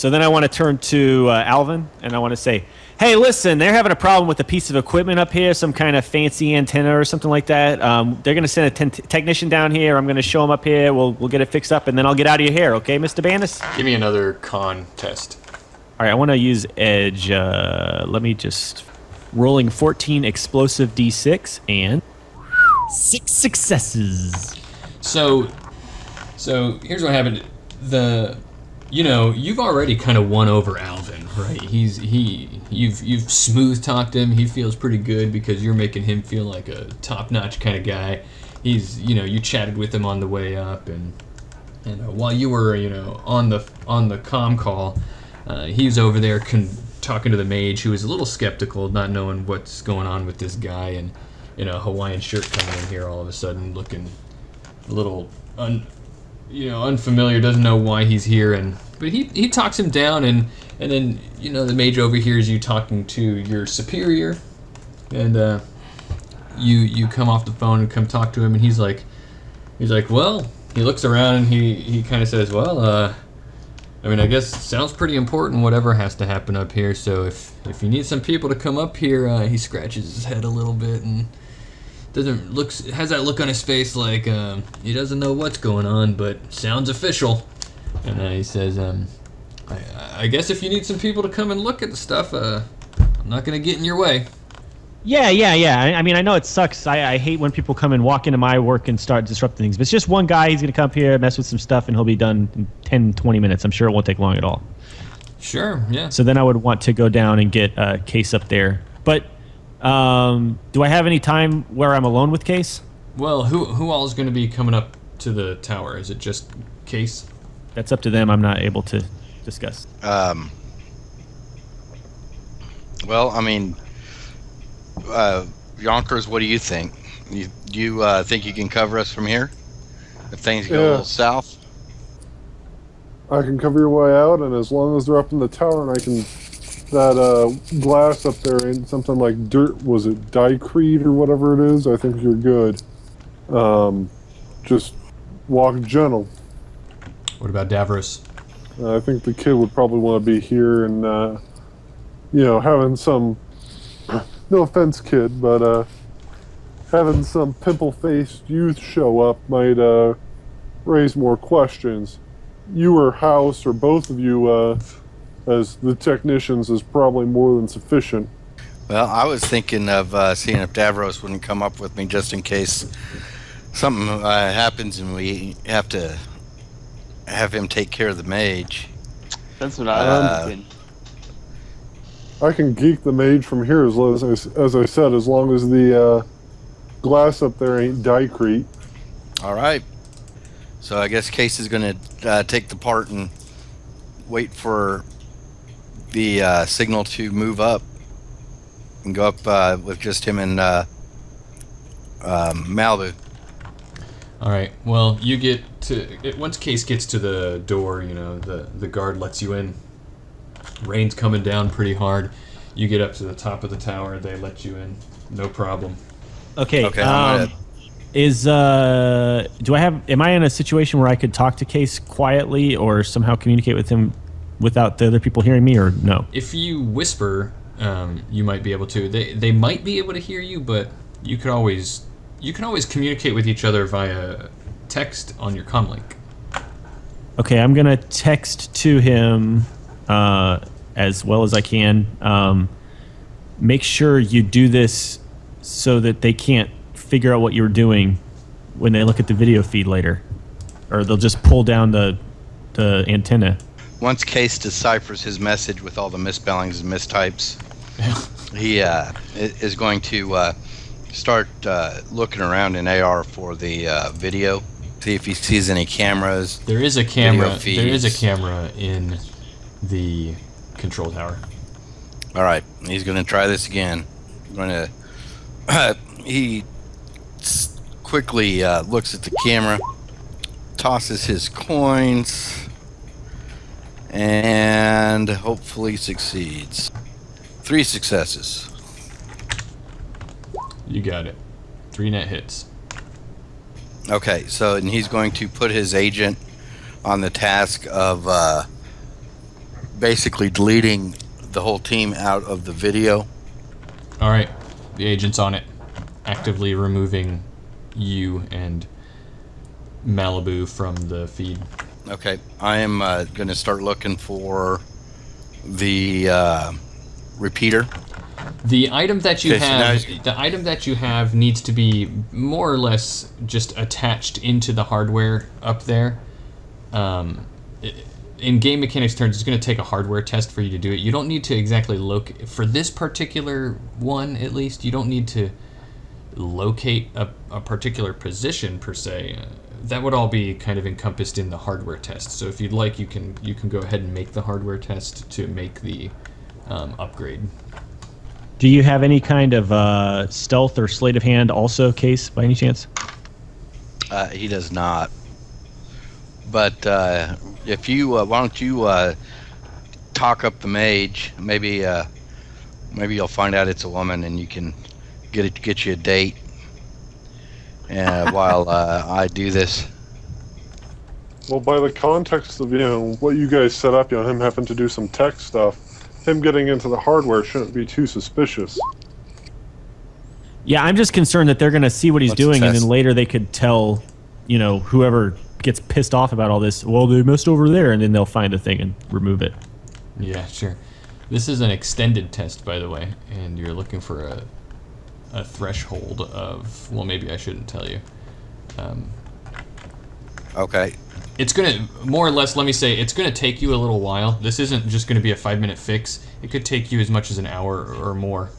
So then I want to turn to Alvin, and I want to say, hey, listen, they're having a problem with a piece of equipment up here, some kind of fancy antenna or something like that. They're going to send a technician down here. I'm going to show them up here. We'll get it fixed up, and then I'll get out of your hair, okay, Mr. Bandis? Give me another con test. All right, I want to use Edge. Let me just... Rolling 14 explosive D6, and 6 successes. So here's what happened. You've already kind of won over Alvin, right? You've smooth talked him. He feels pretty good because you're making him feel like a top-notch kind of guy. You chatted with him on the way up, and while you were on the comm call, he was over there talking to the mage, who was a little skeptical, not knowing what's going on with this guy, and Hawaiian shirt coming in here all of a sudden, looking a little unfamiliar, doesn't know why he's here, but he talks him down, and then the mage overhears you talking to your superior, and you come off the phone and come talk to him, and he's like, well, he looks around and he kind of says, well, I guess it sounds pretty important, whatever has to happen up here, so if you need some people to come up here, he scratches his head a little bit and has that look on his face like he doesn't know what's going on, but sounds official. And he says, I guess if you need some people to come and look at the stuff, I'm not going to get in your way. Yeah. I mean, I know it sucks. I hate when people come and walk into my work and start disrupting things. But it's just one guy. He's going to come up here, mess with some stuff, and he'll be done in 10, 20 minutes. I'm sure it won't take long at all. Sure, yeah. So then I would want to go down and get Case up there. But do I have any time where I'm alone with Case? Well, who all is going to be coming up to the tower? Is it just Case? That's up to them. I'm not able to discuss. Well, I mean... Yonkers, what do you think? You think you can cover us from here if things go a little south? I can cover your way out, and as long as they're up in the tower, and that glass up there ain't something like dirt. Was it dicrete or whatever it is? I think you're good. Just walk gentle. What about Davros? I think the kid would probably want to be here, and having some. No offense, kid, but having some pimple-faced youth show up might raise more questions. You or House, or both of you, as the technicians, is probably more than sufficient. Well, I was thinking of seeing if Davros wouldn't come up with me just in case something happens and we have to have him take care of the mage. That's what I was thinking. I can geek the mage from here as I said, as long as the glass up there ain't dicrete. All right. So I guess Case is going to take the part and wait for the signal to move up and go up with just him and Malibu. All right. Well, you get to once Case gets to the door. The guard lets you in. Rain's coming down pretty hard. You get up to the top of the tower. They let you in. No problem. Okay. Okay. Am I in a situation where I could talk to Case quietly or somehow communicate with him without the other people hearing me, or no? If you whisper, you might be able to. They might be able to hear you, but you can always communicate with each other via text on your comlink. Okay, I'm gonna text to him as well as I can. Make sure you do this so that they can't figure out what you're doing when they look at the video feed later, or they'll just pull down the antenna. Once Case deciphers his message with all the misspellings and mistypes, he is going to start looking around in AR for the video, see if he sees any cameras. There is a camera. There is a camera in the control tower. All right, he's going to try this again. He quickly looks at the camera, tosses his coins, and hopefully succeeds. 3 successes. You got it. 3 net hits. Okay, and he's going to put his agent on the task of basically deleting the whole team out of the video. All right, the agent's on it, actively removing you and Malibu from the feed. Okay, I am going to start looking for the repeater. The item that you Okay, so have, the item that you have needs to be more or less just attached into the hardware up there. In game mechanics terms, it's going to take a hardware test for you to do it. You don't need to exactly locate, for this particular one at least, you don't need to locate a particular position per se. That would all be kind of encompassed in the hardware test. So if you'd like, you can go ahead and make the hardware test to make the upgrade. Do you have any kind of stealth or sleight of hand also, Case, by any chance? He does not. But if you why don't you talk up the mage? Maybe you'll find out it's a woman, and you can get you a date. While I do this. Well, by the context of what you guys set up, him having to do some tech stuff, him getting into the hardware shouldn't be too suspicious. Yeah, I'm just concerned that they're going to see what he's doing, and then later they could tell, whoever gets pissed off about all this, well, they messed over there, and then they'll find the thing and remove it. Yeah, sure. This is an extended test, by the way, and you're looking for a threshold of, well, maybe I shouldn't tell you. Okay. It's gonna, more or less, let me say, it's gonna take you a little while. This isn't just gonna be a 5-minute fix. It could take you as much as an hour or more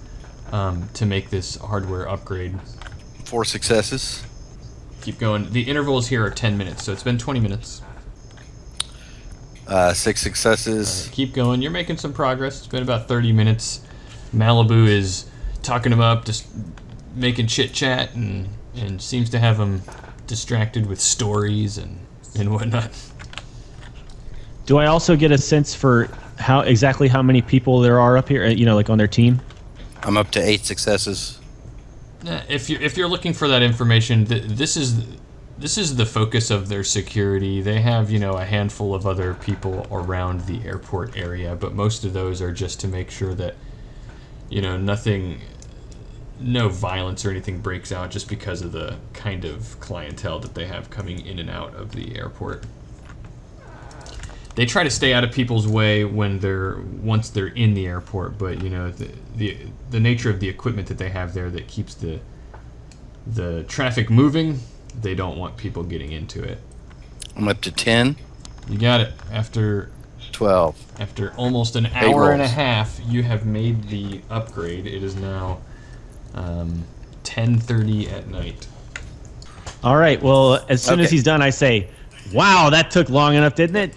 to make this hardware upgrade. 4 successes. Keep going. The intervals here are 10 minutes, so it's been 20 minutes. 6 successes. Keep going. You're making some progress. It's been about 30 minutes. Malibu is talking him up, just making chit chat, and seems to have him distracted with stories and whatnot. Do I also get a sense for exactly how many people there are up here, like on their team? I'm up to 8 successes. If you're looking for that information, this is the focus of their security. They have a handful of other people around the airport area, but most of those are just to make sure that no violence or anything breaks out, just because of the kind of clientele that they have coming in and out of the airport. They try to stay out of people's way once they're in the airport, but the nature of the equipment that they have there that keeps the traffic moving, they don't want people getting into it. I'm up to 10. You got it. After 12. After almost an hour and a half, you have made the upgrade. It is now 10:30 at night. All right. Well, as soon as he's done, I say, "Wow, that took long enough, didn't it?"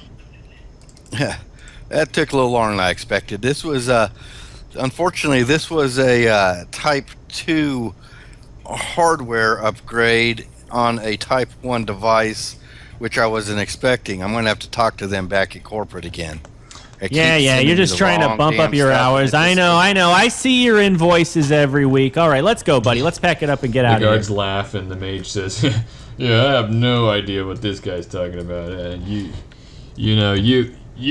That took a little longer than I expected. This was, unfortunately, this was a Type 2 hardware upgrade on a Type 1 device, which I wasn't expecting. I'm going to have to talk to them back at corporate again. Yeah, you're just trying to bump up your hours. I know. I see your invoices every week. All right, let's go, buddy. Let's pack it up and get out of here. The guards laugh, and the mage says, "Yeah, I have no idea what this guy's talking about. You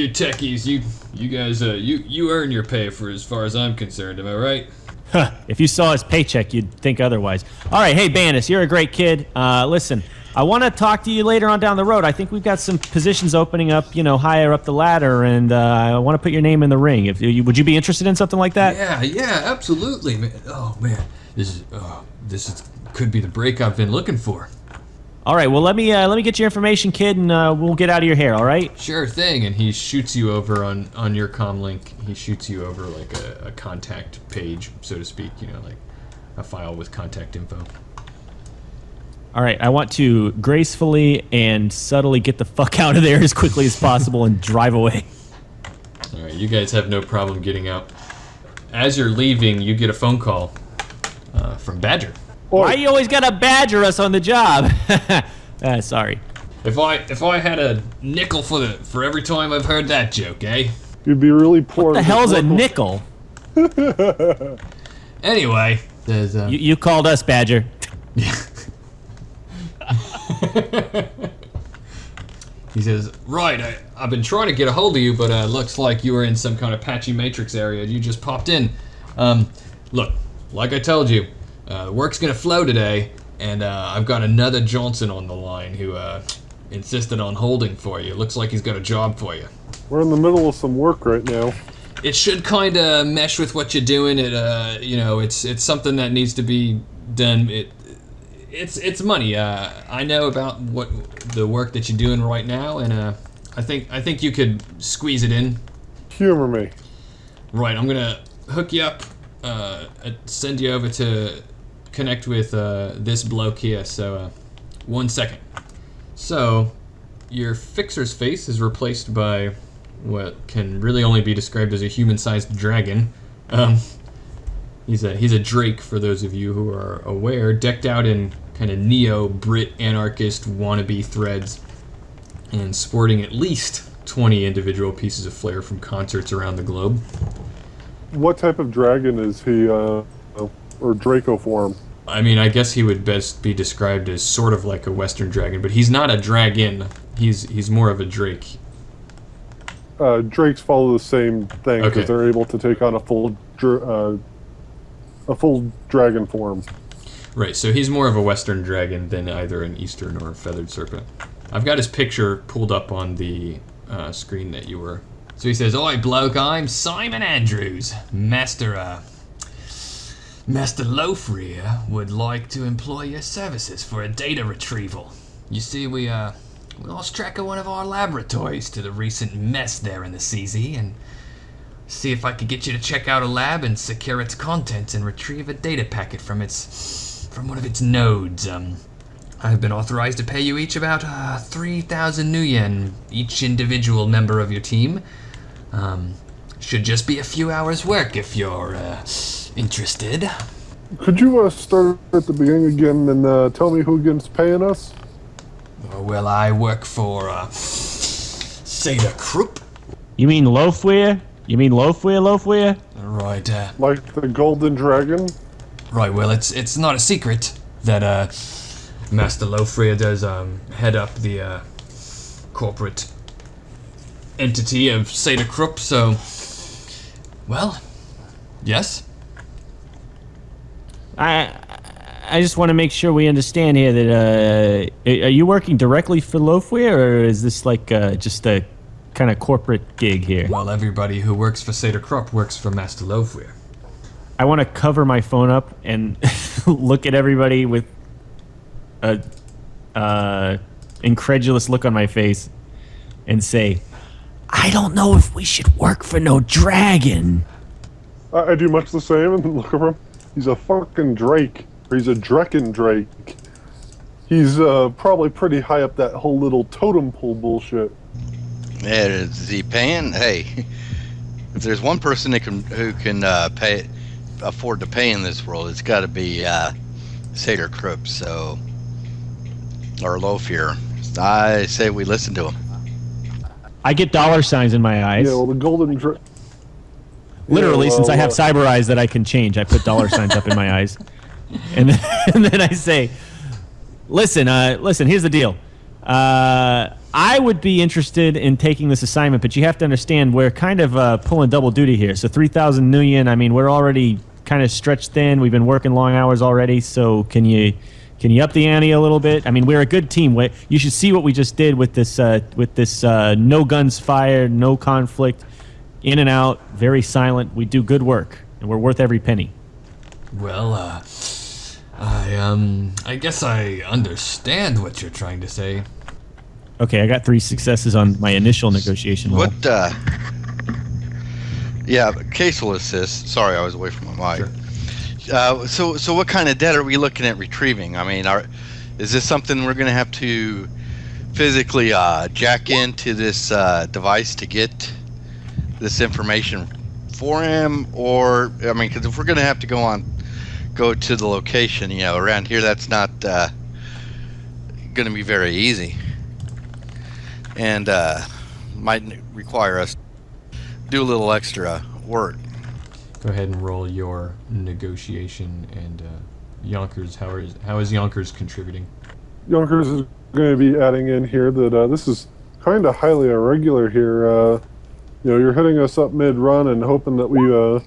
techies, you guys, you earn your pay for as far as I'm concerned. Am I right?" Huh, if you saw his paycheck, you'd think otherwise. All right, hey, Bandus, you're a great kid. Listen, I want to talk to you later on down the road. I think we've got some positions opening up, higher up the ladder, and I want to put your name in the ring. Would you be interested in something like that? Yeah, absolutely, man. Oh man, this could be the break I've been looking for. All right, well, let me get your information, kid, and we'll get out of your hair, all right? Sure thing. And he shoots you over on your comm link. He shoots you over like a contact page, so to speak, like a file with contact info. All right, I want to gracefully and subtly get the fuck out of there as quickly as possible and drive away. All right, you guys have no problem getting out. As you're leaving, you get a phone call from Badger. Why you always gotta badger us on the job? Sorry. If I had a nickel for every time I've heard that joke, eh? You'd be really poor. What the hell's a nickel? Anyway, there's you called us Badger. He says, right, I've been trying to get a hold of you, but looks like you were in some kind of patchy matrix area. You just popped in. Look, like I told you, the work's gonna flow today, and I've got another Johnson on the line who insisted on holding for you. Looks like he's got a job for you. We're in the middle of some work right now. It should kind of mesh with what you're doing. It's something that needs to be done. It's money. I know about what the work that you're doing right now, and I think you could squeeze it in. Humor me. Right, I'm gonna hook you up, send you over to connect with this bloke here. So, 1 second. So, your fixer's face is replaced by what can really only be described as a human-sized dragon. He's a drake, for those of you who are aware, decked out in kind of neo-Brit anarchist wannabe threads, and sporting at least 20 individual pieces of flair from concerts around the globe. What type of dragon is he, or Draco form? I mean, I guess he would best be described as sort of like a Western dragon, but he's not a dragon. He's more of a drake. Drakes follow the same thing because Okay. they're able to take on a full dragon form. Right, so he's more of a Western dragon than either an Eastern or a feathered serpent. I've got his picture pulled up on the screen that you were. So he says, "Oi, bloke, I'm Simon Andrews. Master Lofreer would like to employ your services for a data retrieval. You see, we lost track of one of our laboratories to the recent mess there in the CZ, and see if I could get you to check out a lab and secure its contents and retrieve a data packet from one of its nodes. I've been authorized to pay you each about 3,000 new yen, each individual member of your team. Should just be a few hours' work if you're interested." Could you start at the beginning again and tell me who again's paying us? Well, I work for Seda Krupp. You mean Loafwear? You mean Loafwear? Right, Like the Golden Dragon? right. Well, it's not a secret that Master Lofreer does head up the corporate entity of Seda Krupp. So, well, yes. I just want to make sure we understand here that are you working directly for Loafwear, or is this like just a kind of corporate gig here? Well, everybody who works for Seda Krupp works for Master Lofreer. I want to cover my phone up and look at everybody with a incredulous look on my face and say, "I don't know if we should work for no dragon." I do much the same and look over him. He's a fucking Drake. Or he's a Drekken Drake. He's probably pretty high up that whole little totem pole bullshit. Yeah, is he paying? Hey, if there's one person who can afford to pay in this world, it's got to be Satyr Krupp. So, or Lofear. I say we listen to him. I get dollar signs in my eyes. Yeah, well, the Golden Drake. Literally, since I have cyber eyes that I can change, I put dollar signs up in my eyes, and then I say, "Listen, here's the deal. I would be interested in taking this assignment, but you have to understand we're kind of pulling double duty here. So 3,000 new yen. I mean, we're already kind of stretched thin. We've been working long hours already. So can you up the ante a little bit? I mean, we're a good team. You should see what we just did with this no guns fired, no conflict." In and out, very silent. We do good work, and we're worth every penny. Well, I guess I understand what you're trying to say. Okay, I got 3 successes on my initial negotiation roll. What? Yeah, Case will assist. Sorry, I was away from my mic. Sure. So what kind of debt are we looking at retrieving? I mean, is this something we're going to have to physically jack into this device to get this information for him? Or, I mean, because if we're going to have to go to the location, around here, that's not going to be very easy, and might require us to do a little extra work. Go ahead and roll your negotiation, and Yonkers. How is Yonkers contributing? Yonkers is going to be adding in here that this is kind of highly irregular here. You're hitting us up mid-run and hoping that we,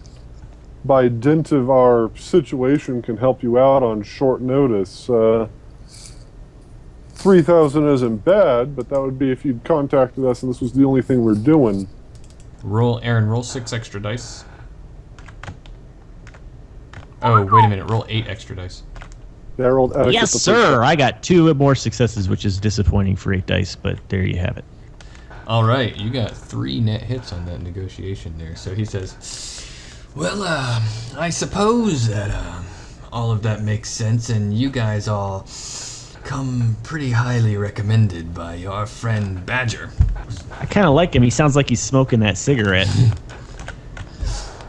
by dint of our situation, can help you out on short notice. 3,000 isn't bad, but that would be if you'd contacted us and this was the only thing we're doing. Aaron, roll 6 extra dice. Oh, wait a minute, roll 8 extra dice. Yeah, I rolled etiquette Yes, the first sir. time. I got 2 more successes, which is disappointing for 8 dice, but there you have it. All right, you got 3 net hits on that negotiation there. So he says, well, I suppose that all of that makes sense, and you guys all come pretty highly recommended by your friend Badger. I kind of like him. He sounds like he's smoking that cigarette.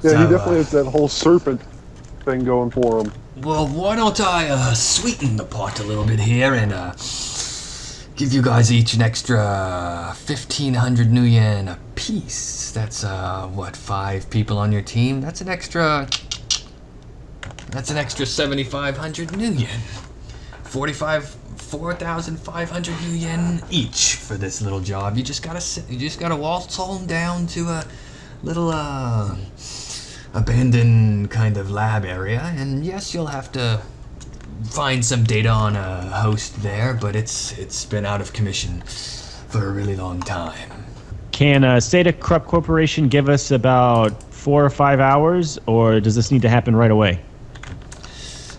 Yeah, So, he definitely has that whole serpent thing going for him. Well, why don't I sweeten the pot a little bit here and give you guys each an extra 1,500 new yen a piece. That's 5 people on your team. That's an extra 7,500 new yen. 4,500 new yen each for this little job. You just gotta waltz on down to a little abandoned kind of lab area, and yes, you'll have to find some data on a host there, but it's been out of commission for a really long time. Can State Corrupt Corporation give us about 4 or 5 hours, or does this need to happen right away?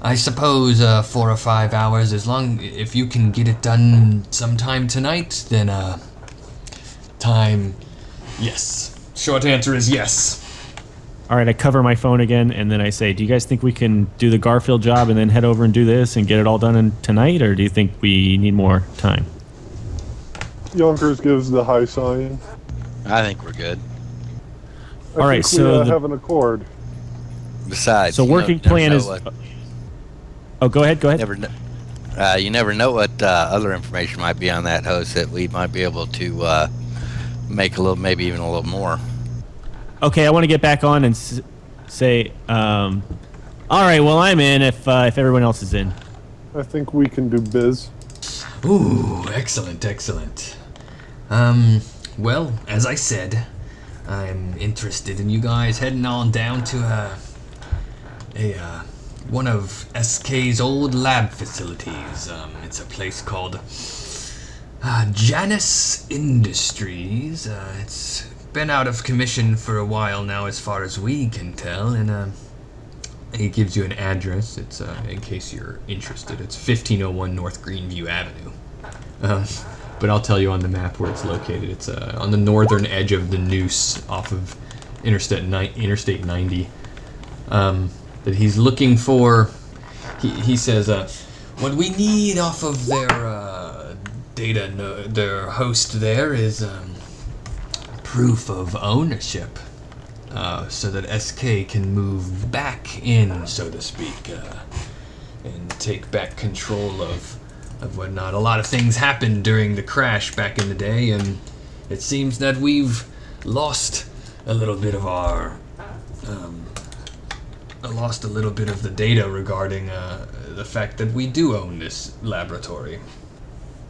I suppose 4 or 5 hours, if you can get it done sometime tonight, then yes. Short answer is yes. All right, I cover my phone again, and then I say, do you guys think we can do the Garfield job and then head over and do this and get it all done tonight, or do you think we need more time? Yonkers gives the high sign. I think we're good. All right, think so we have an accord. Besides, So working plan is... Oh, go ahead. You never know what other information might be on that host that we might be able to make a little, maybe even a little more. Okay, I want to get back on and say, all right, well, I'm in if everyone else is in. I think we can do biz. Ooh, excellent. Well, as I said, I'm interested in you guys heading on down to one of SK's old lab facilities. It's a place called Janus Industries. It's been out of commission for a while now, as far as we can tell, and it gives you an address. It's in case you're interested. It's 1501 North Greenview Avenue. But I'll tell you on the map where it's located. It's on the northern edge of the Noose, off of Interstate 90. That he's looking for. He says, what we need off of their their host there is proof of ownership, so that SK can move back in, so to speak, and take back control of whatnot. A lot of things happened during the crash back in the day, and it seems that we've lost a little bit of the data regarding the fact that we do own this laboratory.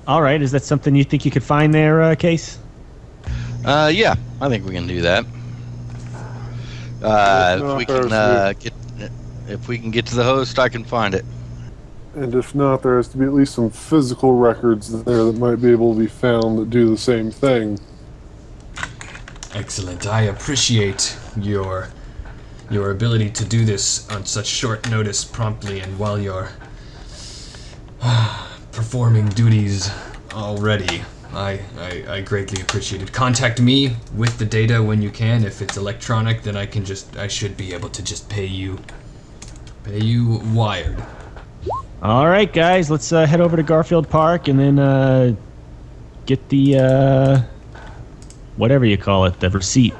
All right, is that something you think you could find there, Case? Yeah, I think we can do that. If we can get to the host, I can find it. And if not, there has to be at least some physical records there that might be able to be found that do the same thing. Excellent. I appreciate your ability to do this on such short notice promptly and while you're performing duties already. I greatly appreciate it. Contact me with the data when you can. If it's electronic, then I should be able to just pay you wired. All right, guys, let's head over to Garfield Park and then get the whatever you call it, the receipt